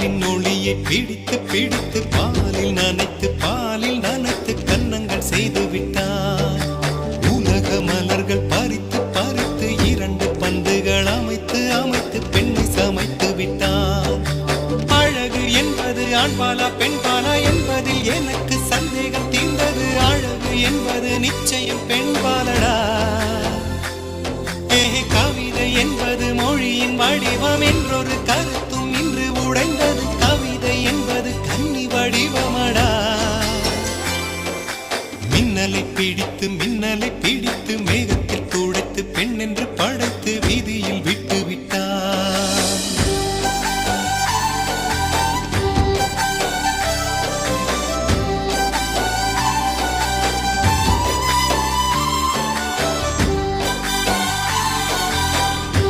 நிலவின் ஒளியை பிடித்து பிடித்து பாலில் நனைத்து கன்னங்கள் செய்து விட்டார். உலக மலர்கள் பறித்து பறித்து 2 பந்துகள் அமைத்து அமைத்து பெண்ணை சமைத்து விட்டார். அழகு என்பது ஆண்பாலா பெண்பாலா என்பதில் எனக்கு சந்தேகம் தீர்ந்தது. அழகு என்பது நிச்சயம் பெண்பாலடா. கவிதை என்பது மொழியின் வடிவம் என்றொரு கருத்து